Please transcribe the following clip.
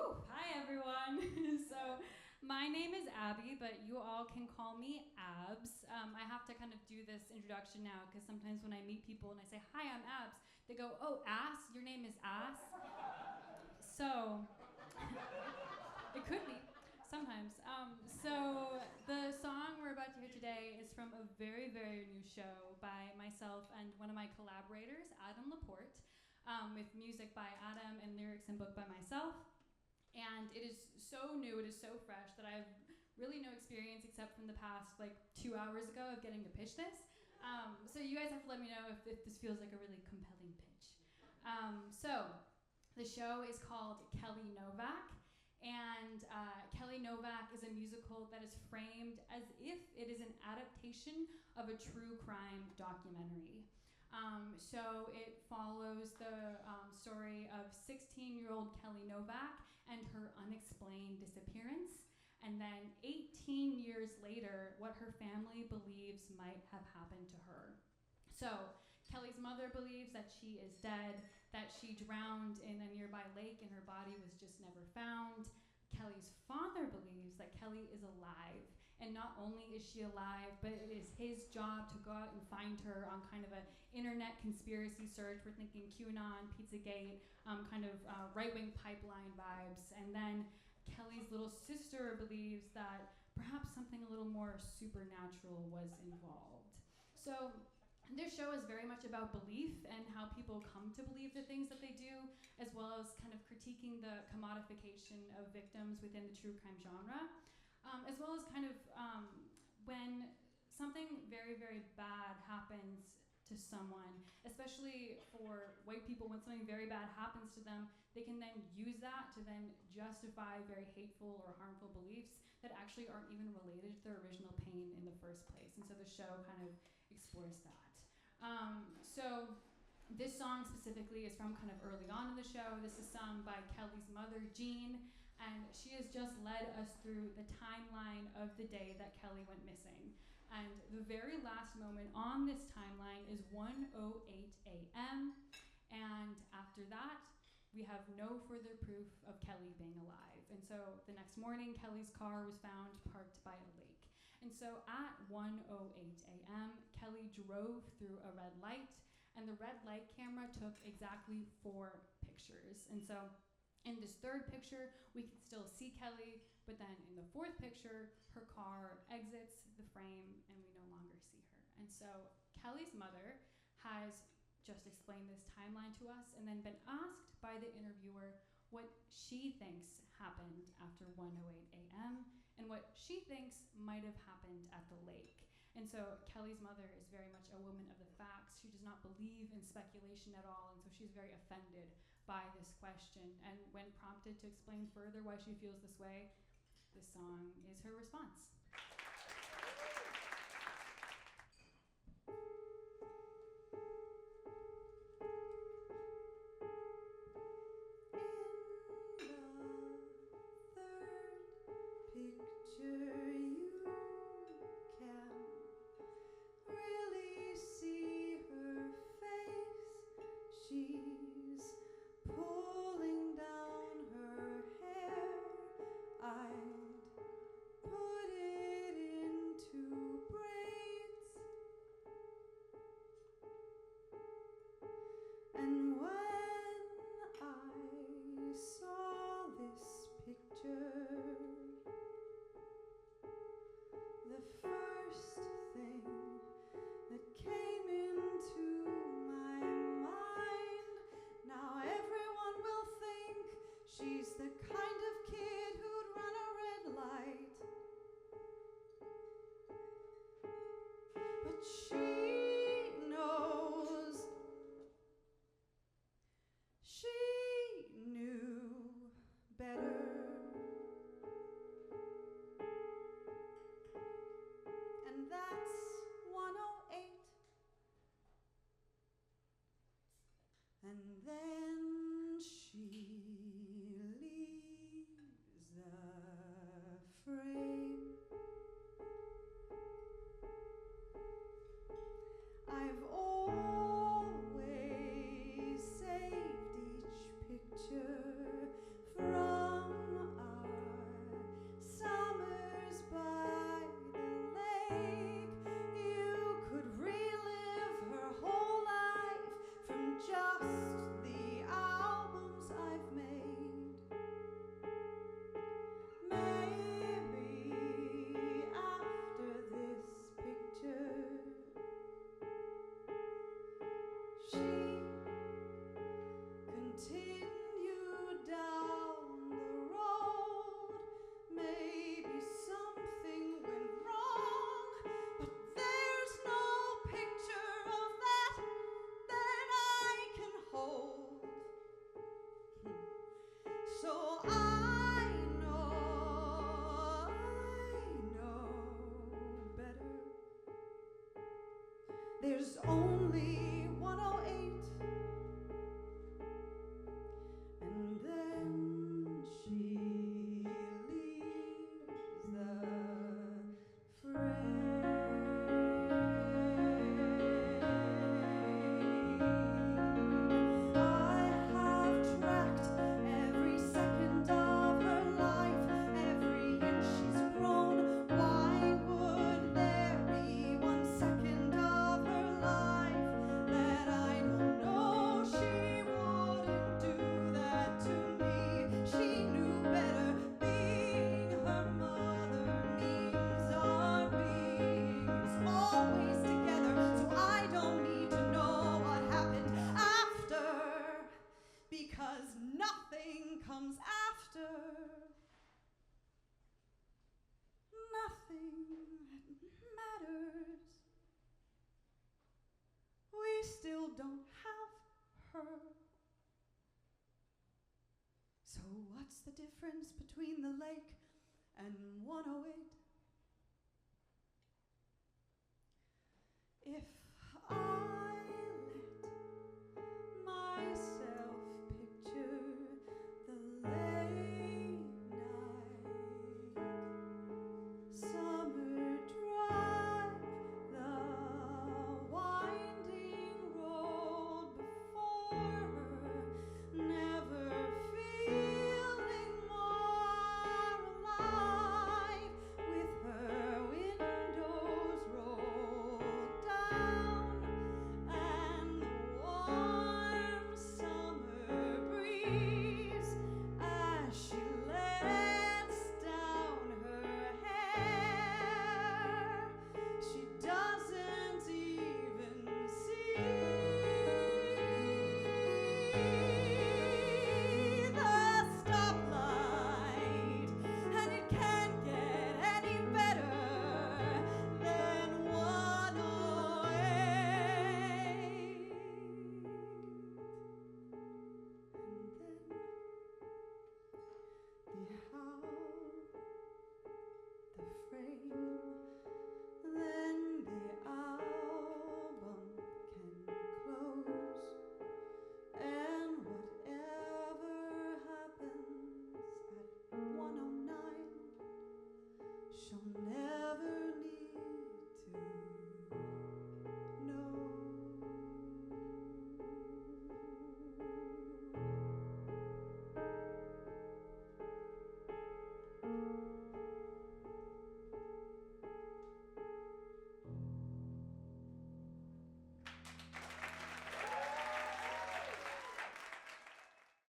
Hi everyone. So my name is Abby, but you all can call me Abs. I have to kind of do this introduction now because sometimes when I meet people and I say, hi, I'm Abs, they go, oh, Ass? Your name is Ass? So it could be. Sometimes. So the song we're about to hear today is from a very, very new show by myself and one of my collaborators, Adam Laporte, with music by Adam and lyrics and book by myself. And it is so new, it is so fresh that I have really no experience except from the past 2 hours ago of getting to pitch this. So you guys have to let me know if this feels like a really compelling pitch. So the show is called Kelly Novak. And Kelly Novak is a musical that is framed as if it is an adaptation of a true crime documentary. So it follows the story of 16-year-old Kelly Novak and her unexplained disappearance, and then 18 years later, what her family believes might have happened to her. So Kelly's mother believes that she is dead, that she drowned in a nearby lake and her body was just never found. Kelly's father believes that Kelly is alive, and not only is she alive, but it is his job to go out and find her on kind of an internet conspiracy search. We're thinking QAnon, Pizzagate, right-wing pipeline vibes. And then Kelly's little sister believes that perhaps something a little more supernatural was involved. So this show is very much about belief and how people come to believe the things that they do, as well as kind of critiquing the commodification of victims within the true crime genre, as well as when something very, very bad happens to someone, especially for white people, when something very bad happens to them, they can then use that to then justify very hateful or harmful beliefs that actually aren't even related to their original pain in the first place. And so the show kind of explores that. So this song specifically is from kind of early on in the show. This is sung by Kelly's mother, Jean, and she has just led us through the timeline of the day that Kelly went missing. And the very last moment on this timeline is 1:08 a.m. And after that, we have no further proof of Kelly being alive. And so the next morning, Kelly's car was found parked by a lake. And so at 1:08 a.m., Kelly drove through a red light, and the red light camera took exactly 4 pictures. And so in this third picture, we can still see Kelly, but then in the fourth picture, her car exits the frame and we no longer see her. And so Kelly's mother has just explained this timeline to us and then been asked by the interviewer what she thinks happened after 1:08 a.m. and what she thinks might have happened at the lake. And so Kelly's mother is very much a woman of the facts. She does not believe in speculation at all, and so she's very offended by this question. And when prompted to explain further why she feels this way, this song is her response. And then she leaves the frame. So I know better. There's only 108, and then she leaves the fray. I have tracked every second of her life, every inch she's grown. Why would there be 1 second of her life that I don't know? She wouldn't do that to me. She knew better. Being her mother means our being is always together. So I don't need to know what happened after, because nothing comes after. Nothing matters. We still don't have her. So what's the difference between the lake and 108? If I